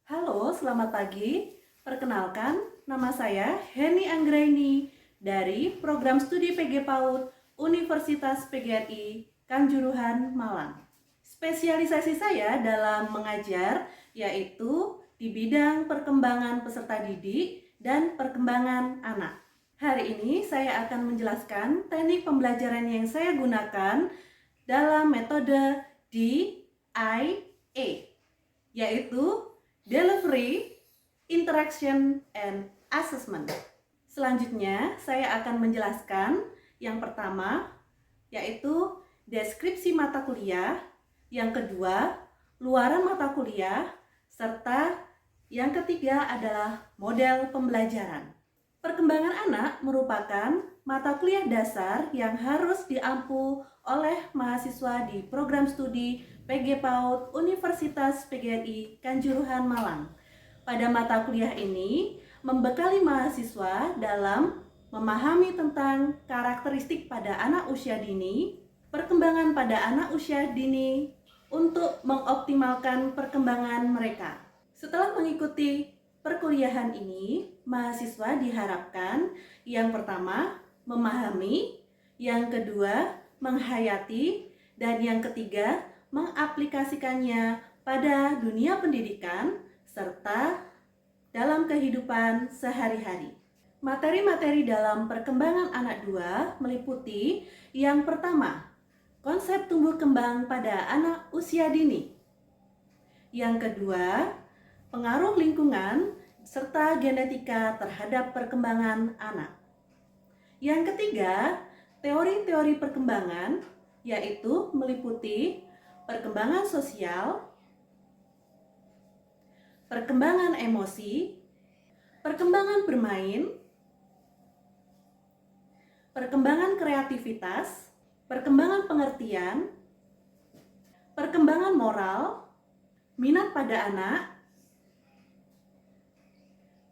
Halo, selamat pagi. Perkenalkan, nama saya Heni Anggraini dari Program Studi PG PAUD Universitas PGRI Kanjuruhan, Malang. Spesialisasi saya dalam mengajar yaitu di bidang perkembangan peserta didik dan perkembangan anak. Hari ini saya akan menjelaskan teknik pembelajaran yang saya gunakan dalam metode DIA, yaitu Delivery, Interaction, and Assessment. Selanjutnya, saya akan menjelaskan yang pertama, yaitu deskripsi mata kuliah, yang kedua, luaran mata kuliah, serta yang ketiga adalah model pembelajaran. Perkembangan anak merupakan mata kuliah dasar yang harus diampu oleh mahasiswa di program studi PG PAUD Universitas PGRI Kanjuruhan, Malang. Pada mata kuliah ini membekali mahasiswa dalam memahami tentang karakteristik pada anak usia dini, perkembangan pada anak usia dini untuk mengoptimalkan perkembangan mereka. Setelah mengikuti perkuliahan ini, mahasiswa diharapkan yang pertama memahami, yang kedua menghayati, dan yang ketiga mengaplikasikannya pada dunia pendidikan serta dalam kehidupan sehari-hari. Materi-materi dalam perkembangan anak 2 meliputi yang pertama, konsep tumbuh kembang pada anak usia dini. Yang kedua, pengaruh lingkungan serta genetika terhadap perkembangan anak. Yang ketiga, teori-teori perkembangan, yaitu meliputi perkembangan sosial, perkembangan emosi, perkembangan bermain, perkembangan kreativitas, perkembangan pengertian, perkembangan moral, minat pada anak,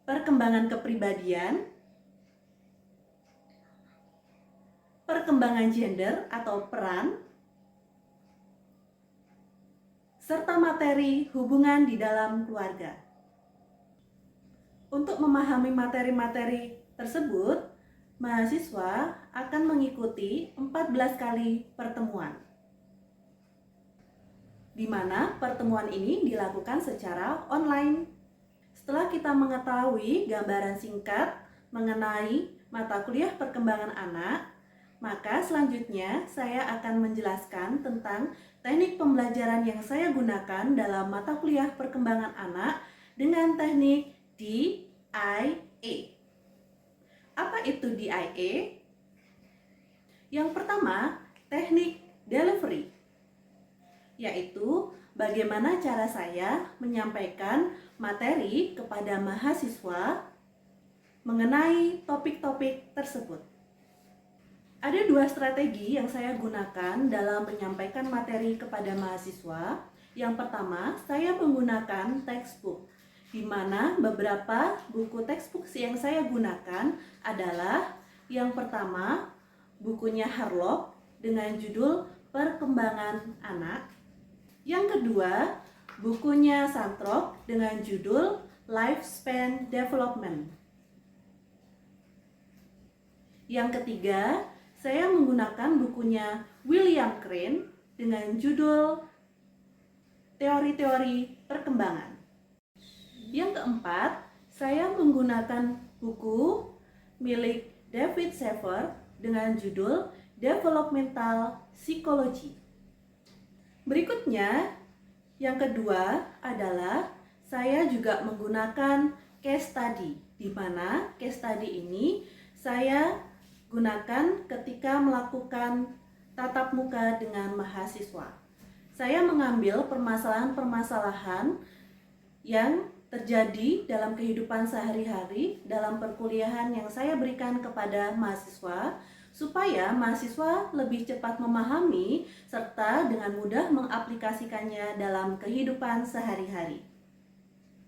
perkembangan kepribadian, perkembangan gender atau peran, serta materi hubungan di dalam keluarga. Untuk memahami materi-materi tersebut, mahasiswa akan mengikuti 14 kali pertemuan, di mana pertemuan ini dilakukan secara online. Setelah kita mengetahui gambaran singkat mengenai mata kuliah perkembangan anak, maka selanjutnya saya akan menjelaskan tentang teknik pembelajaran yang saya gunakan dalam mata kuliah perkembangan anak dengan teknik DIA. Apa itu DIA? Yang pertama, teknik delivery, yaitu bagaimana cara saya menyampaikan materi kepada mahasiswa mengenai topik-topik tersebut. Ada 2 strategi yang saya gunakan dalam menyampaikan materi kepada mahasiswa. Yang pertama, saya menggunakan textbook, di mana beberapa buku textbook yang saya gunakan adalah yang pertama, bukunya Harlock dengan judul Perkembangan Anak. Yang kedua, bukunya Santrok dengan judul Lifespan Development. Yang ketiga, saya menggunakan bukunya William Crane dengan judul Teori-teori Perkembangan. Yang keempat, saya menggunakan buku milik David Sefer dengan judul Developmental Psychology. Berikutnya, yang kedua adalah saya juga menggunakan case study, di mana case study ini saya gunakan ketika melakukan tatap muka dengan mahasiswa. Saya mengambil permasalahan-permasalahan yang terjadi dalam kehidupan sehari-hari dalam perkuliahan yang saya berikan kepada mahasiswa, supaya mahasiswa lebih cepat memahami serta dengan mudah mengaplikasikannya dalam kehidupan sehari-hari.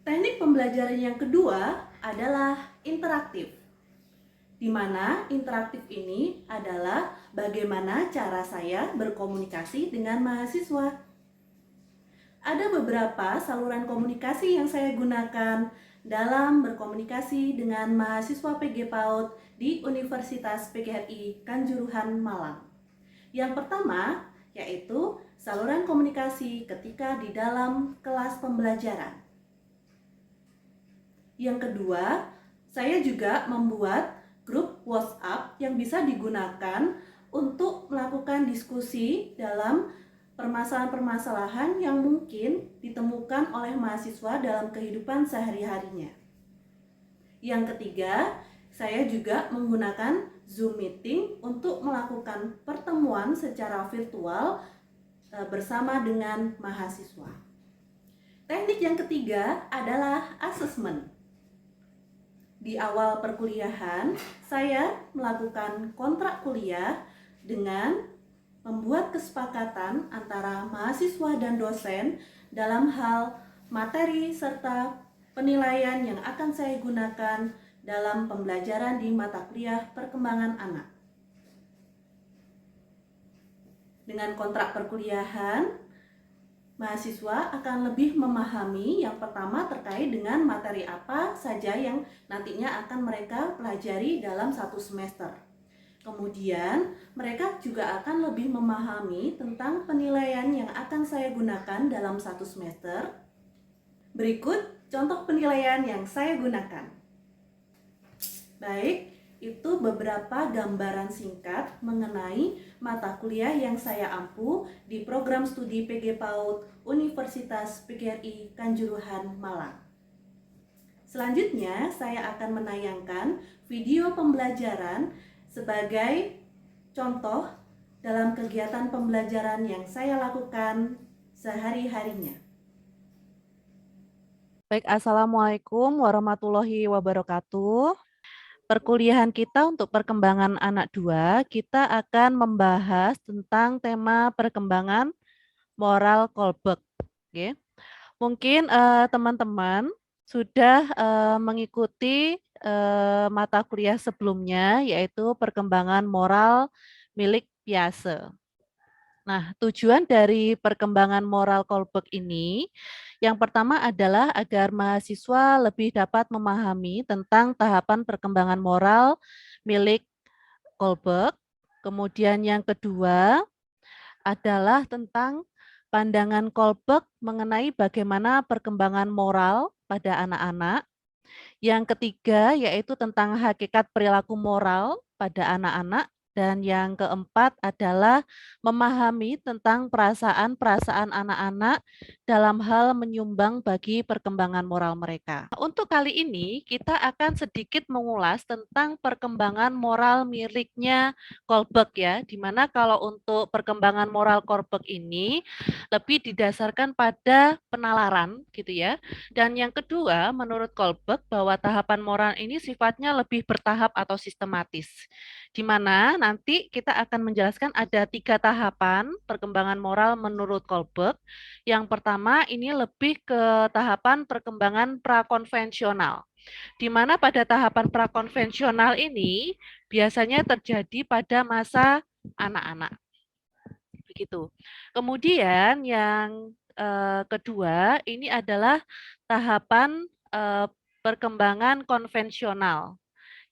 Teknik pembelajaran yang kedua adalah interaktif, di mana interaktif ini adalah bagaimana cara saya berkomunikasi dengan mahasiswa. Ada beberapa saluran komunikasi yang saya gunakan dalam berkomunikasi dengan mahasiswa PG PAUD di Universitas PGRI Kanjuruhan Malang. Yang pertama yaitu saluran komunikasi ketika di dalam kelas pembelajaran. Yang kedua, saya juga membuat grup WhatsApp yang bisa digunakan untuk melakukan diskusi dalam permasalahan-permasalahan yang mungkin ditemukan oleh mahasiswa dalam kehidupan sehari-harinya. Yang ketiga, saya juga menggunakan Zoom Meeting untuk melakukan pertemuan secara virtual bersama dengan mahasiswa. Teknik yang ketiga adalah asesmen. Di awal perkuliahan, saya melakukan kontrak kuliah dengan membuat kesepakatan antara mahasiswa dan dosen dalam hal materi serta penilaian yang akan saya gunakan dalam pembelajaran di mata kuliah perkembangan anak. Dengan kontrak perkuliahan, mahasiswa akan lebih memahami yang pertama terkait dengan materi apa saja yang nantinya akan mereka pelajari dalam satu semester. Kemudian, mereka juga akan lebih memahami tentang penilaian yang akan saya gunakan dalam satu semester. Berikut contoh penilaian yang saya gunakan. Baik, itu beberapa gambaran singkat mengenai mata kuliah yang saya ampu di program studi PG PAUD Universitas PGRI Kanjuruhan Malang. Selanjutnya, saya akan menayangkan video pembelajaran sebagai contoh dalam kegiatan pembelajaran yang saya lakukan sehari-harinya. Baik, Assalamualaikum warahmatullahi wabarakatuh. Perkuliahan kita untuk perkembangan anak 2, kita akan membahas tentang tema perkembangan moral Kolberg. Oke. Mungkin teman-teman sudah mengikuti mata kuliah sebelumnya, yaitu perkembangan moral milik Piaget. Nah, tujuan dari perkembangan moral Kolberg ini yang pertama adalah agar mahasiswa lebih dapat memahami tentang tahapan perkembangan moral milik Kolberg. Kemudian yang kedua adalah tentang pandangan Kolberg mengenai bagaimana perkembangan moral pada anak-anak. Yang ketiga yaitu tentang hakikat perilaku moral pada anak-anak. Dan yang keempat adalah memahami tentang perasaan-perasaan anak-anak dalam hal menyumbang bagi perkembangan moral mereka. Untuk kali ini kita akan sedikit mengulas tentang perkembangan moral miliknya Kolberg ya, di mana kalau untuk perkembangan moral Kolberg ini lebih didasarkan pada penalaran gitu ya. Dan yang kedua, menurut Kolberg bahwa tahapan moral ini sifatnya lebih bertahap atau sistematis. Di mana nanti kita akan menjelaskan ada 3 tahapan perkembangan moral menurut Kolberg. Yang pertama ini lebih ke tahapan perkembangan prakonvensional. Di mana pada tahapan prakonvensional ini biasanya terjadi pada masa anak-anak. Begitu. Kemudian yang kedua ini adalah tahapan perkembangan konvensional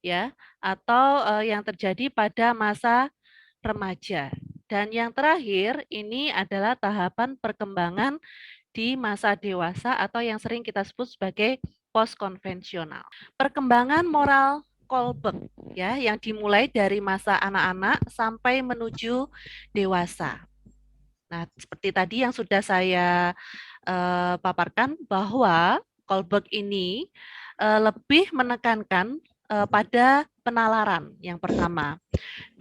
ya, atau yang terjadi pada masa remaja. Dan yang terakhir ini adalah tahapan perkembangan di masa dewasa atau yang sering kita sebut sebagai postkonvensional. Perkembangan moral Kolberg ya, yang dimulai dari masa anak-anak sampai menuju dewasa. Nah, seperti tadi yang sudah saya paparkan bahwa Kolberg ini lebih menekankan pada penalaran yang pertama.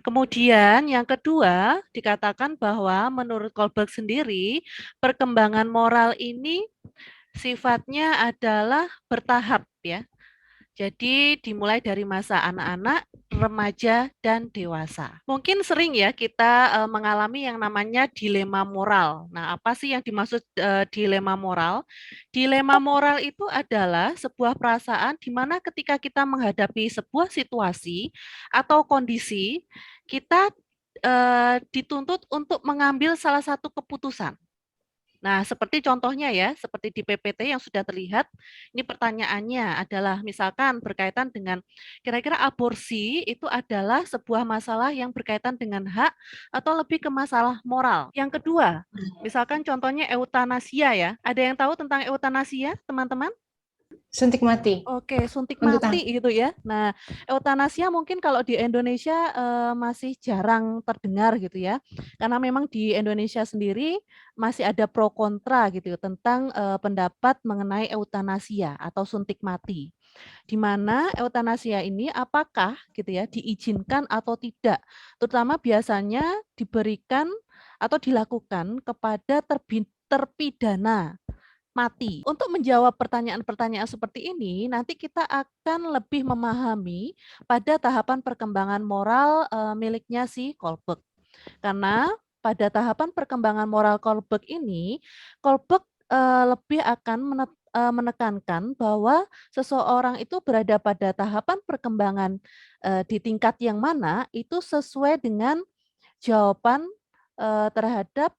Kemudian yang kedua dikatakan bahwa menurut Kolberg sendiri perkembangan moral ini sifatnya adalah bertahap ya. Jadi dimulai dari masa anak-anak, remaja, dan dewasa. Mungkin sering ya kita mengalami yang namanya dilema moral. Nah, apa sih yang dimaksud dilema moral? Dilema moral itu adalah sebuah perasaan di mana ketika kita menghadapi sebuah situasi atau kondisi, kita dituntut untuk mengambil salah satu keputusan. Nah, seperti contohnya ya, seperti di PPT yang sudah terlihat, ini pertanyaannya adalah misalkan berkaitan dengan kira-kira aborsi itu adalah sebuah masalah yang berkaitan dengan hak atau lebih ke masalah moral. Yang kedua, misalkan contohnya eutanasia ya. Ada yang tahu tentang eutanasia, teman-teman? Suntik mati. Oke, suntik Untuk mati gitu ya. Nah, eutanasia mungkin kalau di Indonesia masih jarang terdengar gitu ya. Karena memang di Indonesia sendiri masih ada pro kontra gitu tentang pendapat mengenai eutanasia atau suntik mati. Di mana eutanasia ini apakah gitu ya diizinkan atau tidak. Terutama biasanya diberikan atau dilakukan kepada terpidana mati. Untuk menjawab pertanyaan-pertanyaan seperti ini, nanti kita akan lebih memahami pada tahapan perkembangan moral miliknya si Kohlberg. Karena pada tahapan perkembangan moral Kohlberg ini, Kohlberg lebih akan menekankan bahwa seseorang itu berada pada tahapan perkembangan di tingkat yang mana itu sesuai dengan jawaban terhadap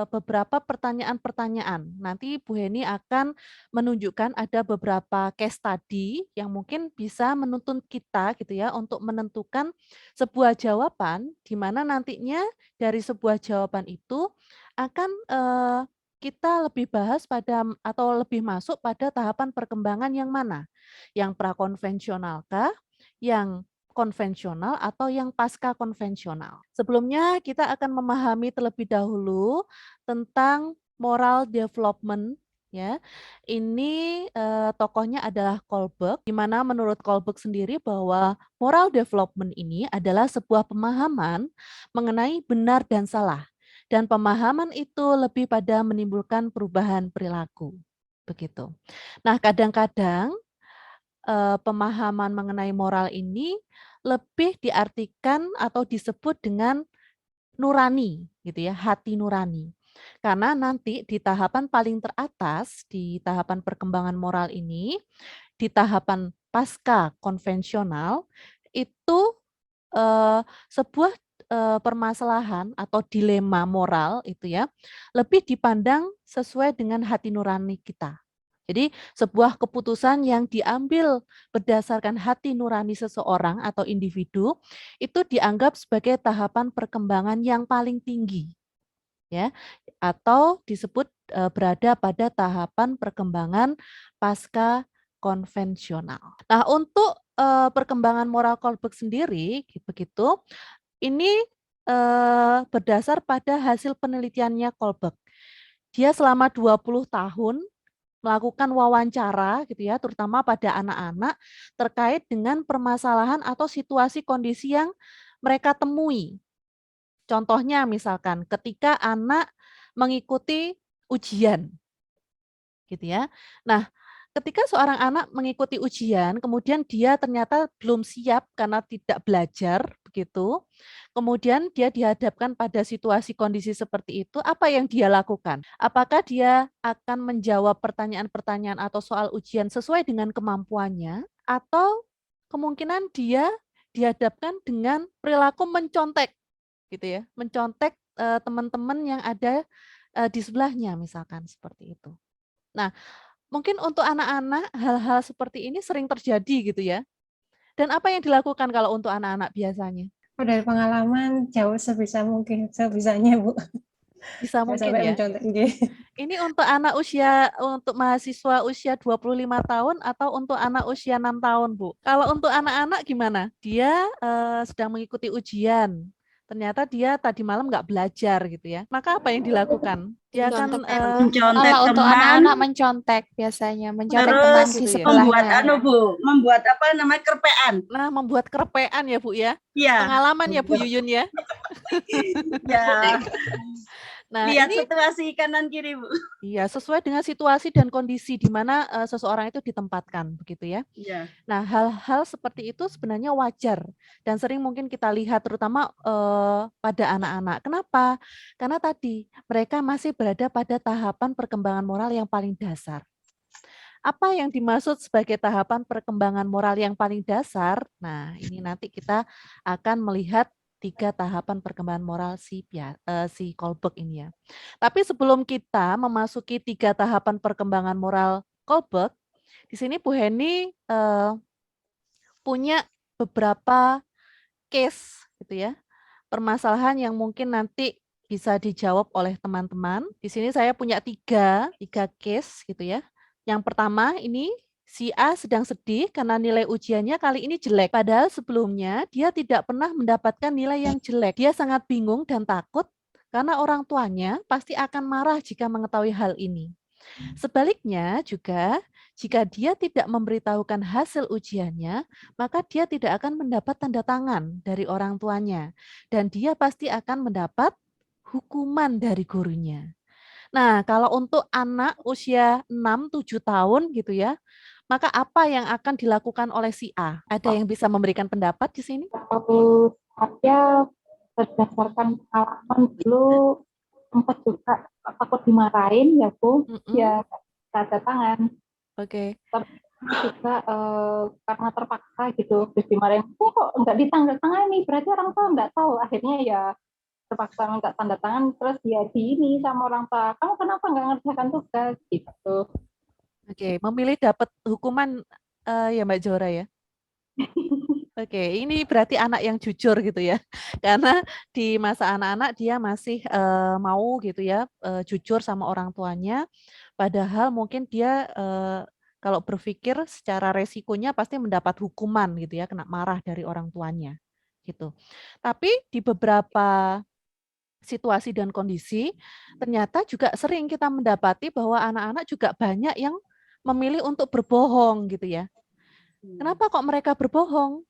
beberapa pertanyaan-pertanyaan. Nanti Bu Heni akan menunjukkan ada beberapa case study yang mungkin bisa menuntun kita gitu ya untuk menentukan sebuah jawaban di mana nantinya dari sebuah jawaban itu akan kita lebih bahas pada atau lebih masuk pada tahapan perkembangan yang mana? Yang prakonvensional kah? Yang konvensional atau yang pasca konvensional. Sebelumnya kita akan memahami terlebih dahulu tentang moral development ya. Ini tokohnya adalah Kohlberg, di mana menurut Kohlberg sendiri bahwa moral development ini adalah sebuah pemahaman mengenai benar dan salah. Dan pemahaman itu lebih pada menimbulkan perubahan perilaku. Begitu. Nah, kadang-kadang pemahaman mengenai moral ini lebih diartikan atau disebut dengan nurani, gitu ya, hati nurani. Karena nanti di tahapan paling teratas, di tahapan perkembangan moral ini, di tahapan pasca konvensional, itu sebuah permasalahan atau dilema moral itu ya, lebih dipandang sesuai dengan hati nurani kita. Jadi sebuah keputusan yang diambil berdasarkan hati nurani seseorang atau individu itu dianggap sebagai tahapan perkembangan yang paling tinggi ya atau disebut berada pada tahapan perkembangan pasca konvensional. Nah, untuk perkembangan moral Kohlberg sendiri begitu ini berdasar pada hasil penelitiannya Kohlberg. Dia selama 20 tahun melakukan wawancara gitu ya, terutama pada anak-anak terkait dengan permasalahan atau situasi kondisi yang mereka temui. Contohnya misalkan ketika anak mengikuti ujian gitu ya. Nah, ketika seorang anak mengikuti ujian, kemudian dia ternyata belum siap karena tidak belajar begitu. Kemudian dia dihadapkan pada situasi kondisi seperti itu, apa yang dia lakukan? Apakah dia akan menjawab pertanyaan-pertanyaan atau soal ujian sesuai dengan kemampuannya atau kemungkinan dia dihadapkan dengan perilaku mencontek gitu ya, mencontek teman-teman yang ada di sebelahnya misalkan seperti itu. Nah, mungkin untuk anak-anak hal-hal seperti ini sering terjadi gitu ya. Dan apa yang dilakukan kalau untuk anak-anak biasanya? Oh, dari pengalaman jauh sebisa mungkin, sebisanya Bu. Bisa mungkin Sampai ya. mencontek. Nggih. Ini untuk untuk mahasiswa usia 25 tahun atau untuk anak usia 6 tahun, Bu? Kalau untuk anak-anak gimana? Dia sedang mengikuti ujian. Ternyata dia tadi malam nggak belajar gitu ya. Maka apa yang dilakukan? Dia akan Mencontek Mencontek kalau untuk teman, anak-anak mencontek biasanya mencontek teman terus di gitu ya. membuat sebelahnya. membuat apa namanya kerpean. Nah, membuat kerepean ya, Bu ya. Iya, Pengalaman ya, Bu Yuyun ya. ya. Nah, Lihat ini situasi kanan kiri, Bu. iya sesuai dengan situasi dan kondisi di mana seseorang itu ditempatkan begitu ya. Iya. Nah, hal-hal seperti itu sebenarnya wajar dan sering mungkin kita lihat terutama pada anak-anak. Kenapa? Karena tadi mereka masih berada pada tahapan perkembangan moral yang paling dasar. Apa yang dimaksud sebagai tahapan perkembangan moral yang paling dasar? Nah, ini nanti kita akan melihat 3 tahapan perkembangan moral si Kohlberg ini ya. Tapi sebelum kita memasuki 3 tahapan perkembangan moral Kohlberg, di sini Bu Heni punya beberapa case gitu ya, permasalahan yang mungkin nanti bisa dijawab oleh teman-teman. Di sini saya punya tiga case gitu ya. Yang pertama ini si A sedang sedih karena nilai ujiannya kali ini jelek. Padahal sebelumnya dia tidak pernah mendapatkan nilai yang jelek. Dia sangat bingung dan takut karena orang tuanya pasti akan marah jika mengetahui hal ini. Sebaliknya juga, jika dia tidak memberitahukan hasil ujiannya, maka dia tidak akan mendapat tanda tangan dari orang tuanya. Dan dia pasti akan mendapat hukuman dari gurunya. Nah, kalau untuk anak usia 6-7 tahun gitu ya, maka apa yang akan dilakukan oleh si A? Ada yang bisa memberikan pendapat di sini? Kalau saya berdasarkan pengalaman dulu sempat juga takut dimarahin ya Bu, ya tanda tangan. Oke. Tapi juga karena terpaksa gitu, terus dimarahin, kok nggak ditandatangani, berarti orang tua nggak tahu. Akhirnya ya terpaksa nggak tanda tangan, terus ya di ini sama orang tua, kamu kenapa nggak ngerjakan tugas gitu. Oke, memilih dapat hukuman ya Mbak Zora ya. Oke, ini berarti anak yang jujur gitu ya, karena di masa anak-anak dia masih mau gitu ya, jujur sama orang tuanya, padahal mungkin dia kalau berpikir secara resikonya pasti mendapat hukuman gitu ya, kena marah dari orang tuanya gitu. Tapi di beberapa situasi dan kondisi, ternyata juga sering kita mendapati bahwa anak-anak juga banyak yang memilih untuk berbohong gitu ya. Kenapa kok mereka berbohong?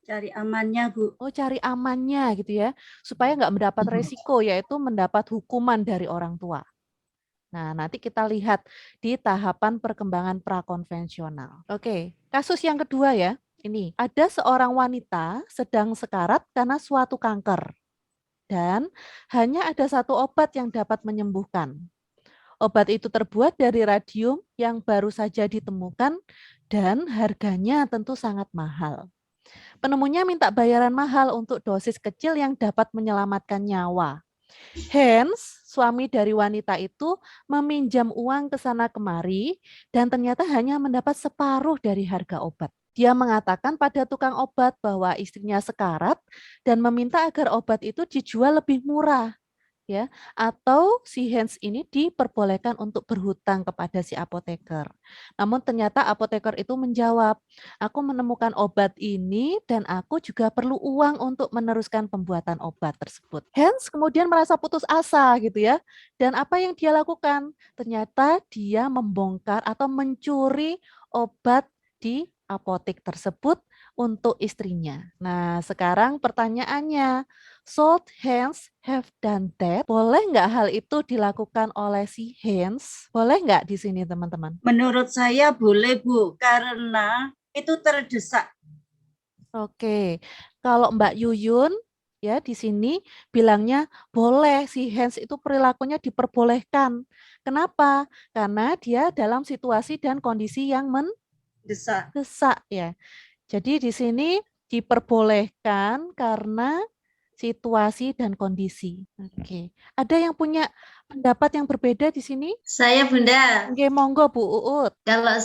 Cari amannya, Bu. Oh, cari amannya gitu ya, supaya nggak mendapat resiko, yaitu mendapat hukuman dari orang tua. Nah, nanti kita lihat di tahapan perkembangan prakonvensional. Oke, kasus yang kedua ya, ini ada seorang wanita sedang sekarat karena suatu kanker. Dan hanya ada satu obat yang dapat menyembuhkan. Obat itu terbuat dari radium yang baru saja ditemukan dan harganya tentu sangat mahal. Penemunya minta bayaran mahal untuk dosis kecil yang dapat menyelamatkan nyawa. Hans, suami dari wanita itu, meminjam uang ke sana kemari dan ternyata hanya mendapat separuh dari harga obat. Dia mengatakan pada tukang obat bahwa istrinya sekarat dan meminta agar obat itu dijual lebih murah. Ya, atau si Hans ini diperbolehkan untuk berhutang kepada si apoteker. Namun ternyata apoteker itu menjawab, aku menemukan obat ini dan aku juga perlu uang untuk meneruskan pembuatan obat tersebut. Hans kemudian merasa putus asa gitu ya. Dan apa yang dia lakukan? Ternyata dia membongkar atau mencuri obat di apotek tersebut untuk istrinya. Nah, sekarang pertanyaannya, should Hans have done that? Boleh nggak hal itu dilakukan oleh si Hans? Boleh nggak di sini teman-teman? Menurut saya boleh, Bu, karena itu terdesak. Oke, kalau Mbak Yuyun ya di sini bilangnya boleh si Hans itu perilakunya diperbolehkan. Kenapa? Karena dia dalam situasi dan kondisi yang mendesak ya. Jadi di sini diperbolehkan karena situasi dan kondisi. Oke. Ada yang punya pendapat yang berbeda di sini? Saya Bunda, Oke, monggo Bu Uut. kalau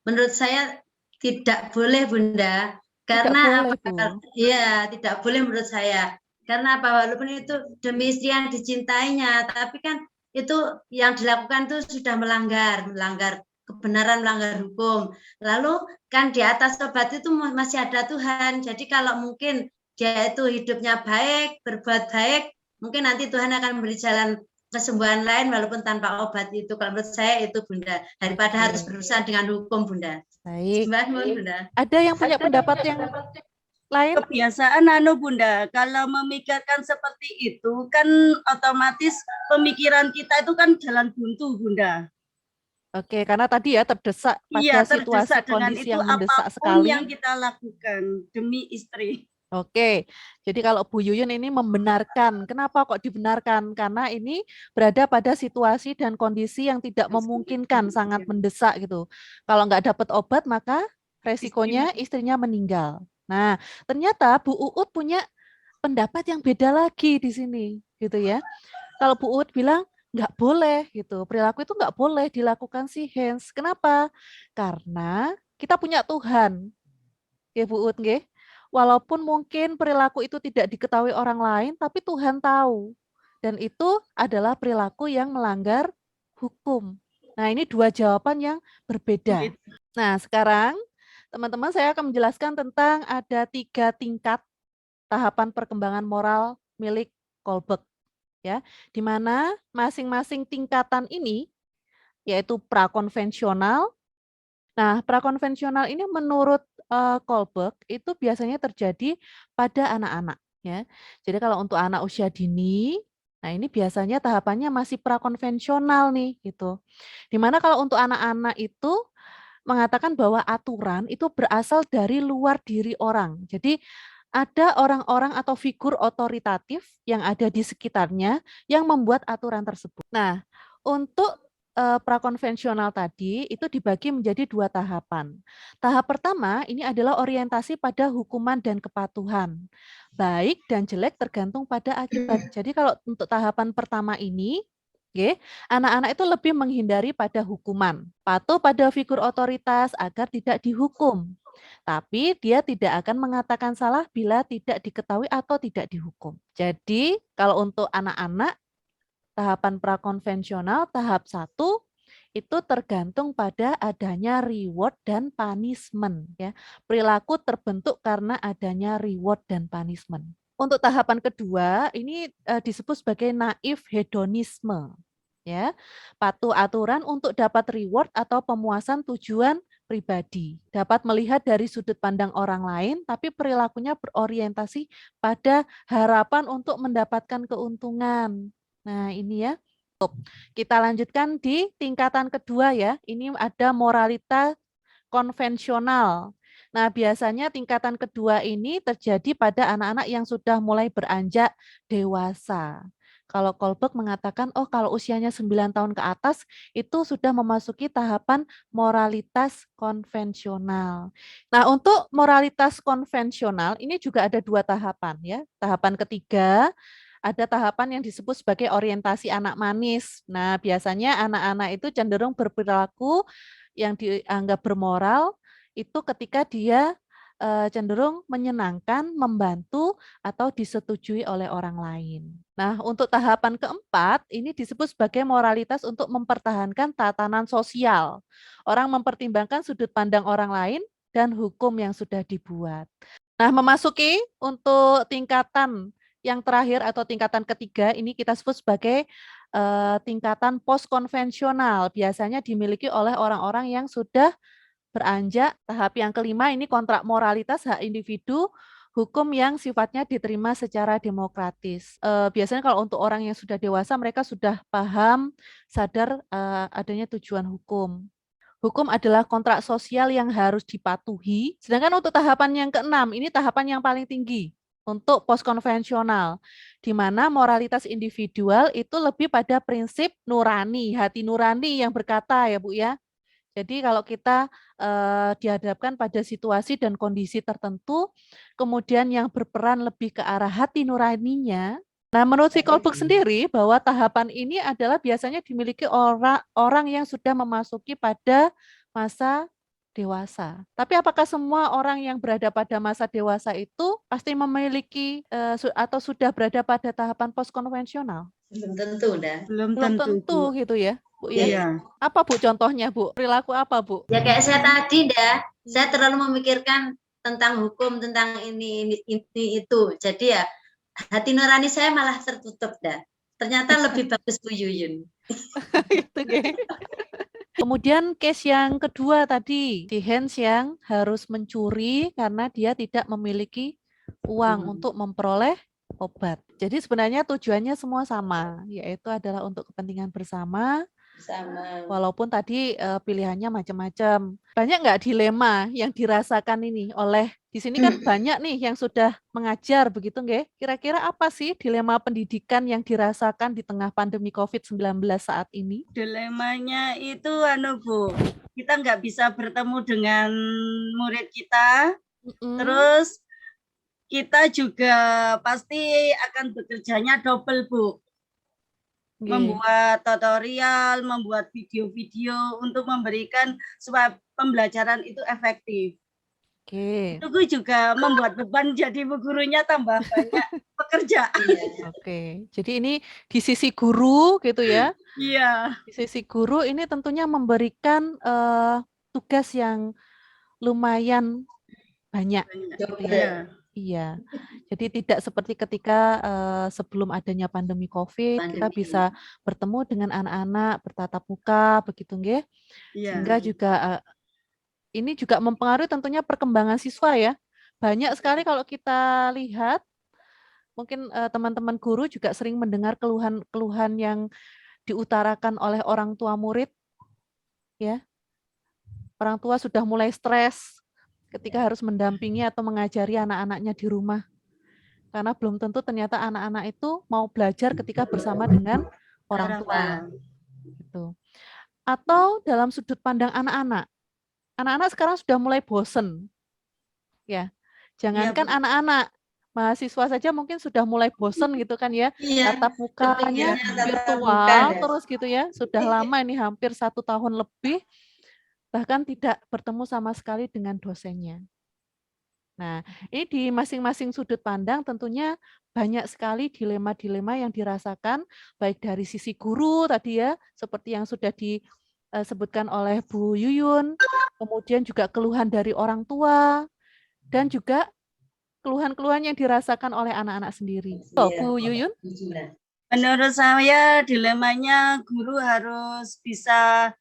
menurut saya tidak boleh Bunda, Tidak karena boleh, Bu. Iya, tidak boleh menurut saya. Karena apa? Walaupun itu demi istri yang dicintainya, tapi kan itu yang dilakukan itu sudah melanggar kebenaran, melanggar hukum. Lalu kan di atas obat itu masih ada Tuhan. Jadi kalau mungkin dia itu hidupnya baik, berbuat baik, mungkin nanti Tuhan akan memberi jalan kesembuhan lain walaupun tanpa obat itu. Kalau menurut saya itu Bunda, daripada harus berurusan dengan hukum Bunda. Baik. Bunda. Ada yang punya pendapat yang lain? Kebiasaan Bunda, kalau memikirkan seperti itu kan otomatis pemikiran kita itu kan jalan buntu Bunda. Oke, karena tadi ya terdesak pada Iya, situasi terdesak dengan kondisi itu yang mendesak apapun sekali. yang kita lakukan demi istri. Oke, jadi kalau Bu Yuyun ini membenarkan, kenapa kok dibenarkan? Karena ini berada pada situasi dan kondisi yang tidak memungkinkan, sangat mendesak gitu. Kalau nggak dapat obat, maka resikonya istrinya meninggal. Nah, ternyata Bu Uut punya pendapat yang beda lagi di sini, gitu ya. Kalau Bu Ut bilang nggak boleh gitu, perilaku itu nggak boleh dilakukan si hands. Kenapa? Karena kita punya Tuhan, ya Bu Ut, nggih. Walaupun mungkin perilaku itu tidak diketahui orang lain, tapi Tuhan tahu. Dan itu adalah perilaku yang melanggar hukum. Nah, ini dua jawaban yang berbeda. Nah, sekarang teman-teman saya akan menjelaskan tentang ada 3 tingkat tahapan perkembangan moral milik Kolberg, ya, di mana masing-masing tingkatan ini yaitu prakonvensional. Nah, prakonvensional ini menurut Kolberg itu biasanya terjadi pada anak-anak, ya. Jadi kalau untuk anak usia dini, nah ini biasanya tahapannya masih prakonvensional nih, gitu. Di mana kalau untuk anak-anak itu mengatakan bahwa aturan itu berasal dari luar diri orang. Jadi ada orang-orang atau figur otoritatif yang ada di sekitarnya yang membuat aturan tersebut. Nah, untuk prakonvensional tadi itu dibagi menjadi 2 tahapan. Tahap pertama ini adalah orientasi pada hukuman dan kepatuhan. Baik dan jelek tergantung pada akibat. Jadi kalau untuk tahapan pertama ini, oke, anak-anak itu lebih menghindari pada hukuman, patuh pada figur otoritas agar tidak dihukum. Tapi dia tidak akan mengatakan salah bila tidak diketahui atau tidak dihukum. Jadi kalau untuk anak-anak tahapan prakonvensional tahap 1 itu tergantung pada adanya reward dan punishment, ya. Perilaku terbentuk karena adanya reward dan punishment. Untuk tahapan kedua ini disebut sebagai naif hedonisme, ya. Patuh aturan untuk dapat reward atau pemuasan tujuan pribadi. Dapat melihat dari sudut pandang orang lain tapi perilakunya berorientasi pada harapan untuk mendapatkan keuntungan. Nah, ini ya. Kita lanjutkan di tingkatan kedua ya. Ini ada moralitas konvensional. Nah, biasanya tingkatan kedua ini terjadi pada anak-anak yang sudah mulai beranjak dewasa. Kalau Kolberg mengatakan, oh kalau usianya 9 tahun ke atas, itu sudah memasuki tahapan moralitas konvensional. Nah, untuk moralitas konvensional, ini juga ada 2 tahapan ya. Tahapan ketiga, ada tahapan yang disebut sebagai orientasi anak manis. Nah, biasanya anak-anak itu cenderung berperilaku yang dianggap bermoral itu ketika dia cenderung menyenangkan, membantu, atau disetujui oleh orang lain. Nah, untuk tahapan keempat, ini disebut sebagai moralitas untuk mempertahankan tatanan sosial. Orang mempertimbangkan sudut pandang orang lain dan hukum yang sudah dibuat. Nah, memasuki untuk tingkatan yang terakhir atau tingkatan ketiga, ini kita sebut sebagai tingkatan postkonvensional. Biasanya dimiliki oleh orang-orang yang sudah beranjak tahap yang kelima, ini kontrak moralitas hak individu, hukum yang sifatnya diterima secara demokratis. Biasanya kalau untuk orang yang sudah dewasa, mereka sudah paham, sadar adanya tujuan hukum. Hukum adalah kontrak sosial yang harus dipatuhi. Sedangkan untuk tahapan yang keenam, ini tahapan yang paling tinggi untuk postkonvensional, di mana moralitas individual itu lebih pada prinsip nurani, hati nurani yang berkata ya Bu ya. Jadi kalau kita dihadapkan pada situasi dan kondisi tertentu, kemudian yang berperan lebih ke arah hati nuraninya. Nah, menurut si Kolberg sendiri bahwa tahapan ini adalah biasanya dimiliki orang yang sudah memasuki pada masa dewasa. Tapi apakah semua orang yang berada pada masa dewasa itu pasti memiliki atau sudah berada pada tahapan postkonvensional? Belum tentu dah. Belum Belum tentu, tentu Bu. gitu ya, Bu ya. Iya. Apa Bu contohnya Bu? Perilaku apa Bu? Ya kayak saya tadi dah, saya terlalu memikirkan tentang hukum, tentang ini itu. Jadi ya hati nurani saya malah tertutup dah. Ternyata lebih bagus Bu Yuyun. Gitu, Ge. Kemudian case yang kedua tadi, si Hans yang harus mencuri karena dia tidak memiliki uang untuk memperoleh obat. Jadi sebenarnya tujuannya semua sama, yaitu adalah untuk kepentingan bersama. Sama. Walaupun tadi pilihannya macam-macam. Banyak nggak dilema yang dirasakan ini oleh, di sini kan banyak nih yang sudah mengajar begitu nggih? Kira-kira apa sih dilema pendidikan yang dirasakan di tengah pandemi COVID-19 saat ini? Dilemanya itu Bu, kita nggak bisa bertemu dengan murid kita, terus kita juga pasti akan bekerjanya double, Bu. Nggih. Membuat tutorial, membuat video-video untuk memberikan supaya pembelajaran itu efektif. Oke. Itu juga membuat beban jadi bu gurunya tambah banyak pekerjaan. Oke. Jadi ini di sisi guru gitu ya. Iya. Di sisi guru ini tentunya memberikan tugas yang lumayan banyak gitu ya. Iya. Iya. Jadi tidak seperti ketika sebelum adanya pandemi Covid, kita bisa bertemu dengan anak-anak bertatap muka begitu nggih. Iya. Sehingga juga ini juga mempengaruhi tentunya perkembangan siswa ya. Banyak sekali kalau kita lihat, mungkin teman-teman guru juga sering mendengar keluhan-keluhan yang diutarakan oleh orang tua murid, ya. Orang tua sudah mulai stres ketika harus mendampingi atau mengajari anak-anaknya di rumah. Karena belum tentu ternyata anak-anak itu mau belajar ketika bersama dengan orang tua. Gitu. Atau dalam sudut pandang anak-anak. Anak-anak sekarang sudah mulai bosen. Ya. Jangankan anak-anak, mahasiswa saja mungkin sudah mulai bosen gitu kan ya. Tatap mukanya virtual terus gitu ya. Sudah lama ini hampir 1 tahun lebih. Bahkan tidak bertemu sama sekali dengan dosennya. Nah, ini di masing-masing sudut pandang tentunya banyak sekali dilema-dilema yang dirasakan, baik dari sisi guru tadi ya, seperti yang sudah disebutkan oleh Bu Yuyun, kemudian juga keluhan dari orang tua, dan juga keluhan-keluhan yang dirasakan oleh anak-anak sendiri. Bu Yuyun? Menurut saya dilemanya guru harus bisa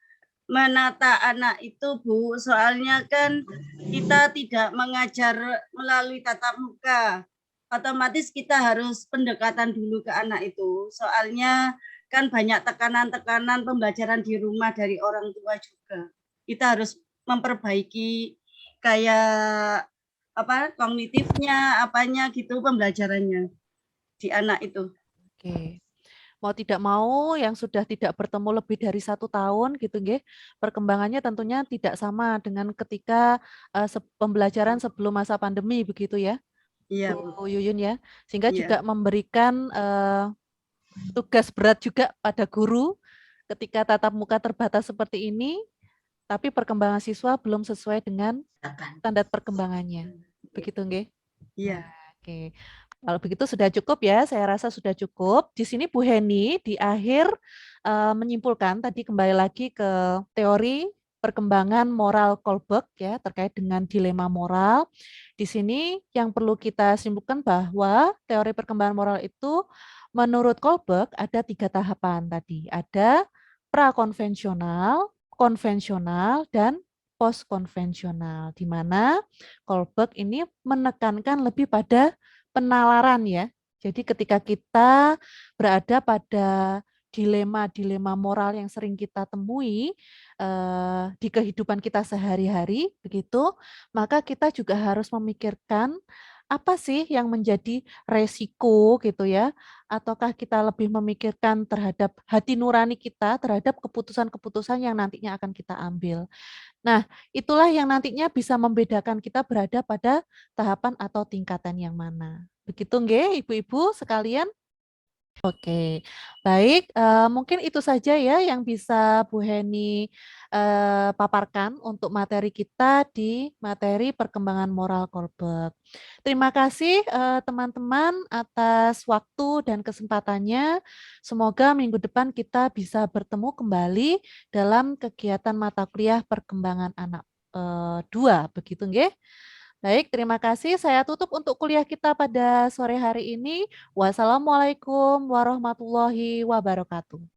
menata anak itu, Bu. Soalnya kan kita tidak mengajar melalui tatap muka. Otomatis kita harus pendekatan dulu ke anak itu. Soalnya kan banyak tekanan-tekanan pembelajaran di rumah dari orang tua juga. Kita harus memperbaiki kayak kognitifnya, apanya gitu pembelajarannya di anak itu. Oke. Mau tidak mau yang sudah tidak bertemu lebih dari 1 tahun gitu nggih, perkembangannya tentunya tidak sama dengan ketika pembelajaran sebelum masa pandemi begitu ya, Iya, Bu Yuyun ya. Sehingga Iya. juga memberikan tugas berat juga pada guru ketika tatap muka terbatas seperti ini, tapi perkembangan siswa belum sesuai dengan standar perkembangannya. Begitu nggih? Iya. Oke. Kalau begitu sudah cukup ya, saya rasa sudah cukup. Di sini Bu Heni di akhir menyimpulkan tadi kembali lagi ke teori perkembangan moral Kohlberg ya terkait dengan dilema moral. Di sini yang perlu kita simpulkan bahwa teori perkembangan moral itu menurut Kohlberg ada 3 tahapan tadi. Ada prakonvensional, konvensional, dan post-konvensional, di mana Kohlberg ini menekankan lebih pada penalaran ya. Jadi ketika kita berada pada dilema-dilema moral yang sering kita temui di kehidupan kita sehari-hari, begitu, maka kita juga harus memikirkan apa sih yang menjadi resiko gitu ya, ataukah kita lebih memikirkan terhadap hati nurani kita, terhadap keputusan-keputusan yang nantinya akan kita ambil. Nah, itulah yang nantinya bisa membedakan kita berada pada tahapan atau tingkatan yang mana. Begitu nggih, Ibu-ibu sekalian? Oke, baik, mungkin itu saja ya yang bisa Bu Heni paparkan untuk materi kita di materi perkembangan moral Kohlberg. Terima kasih teman-teman atas waktu dan kesempatannya. Semoga minggu depan kita bisa bertemu kembali dalam kegiatan mata kuliah perkembangan anak 2, begitu nggih? Baik, terima kasih. Saya tutup untuk kuliah kita pada sore hari ini. Wassalamualaikum warahmatullahi wabarakatuh.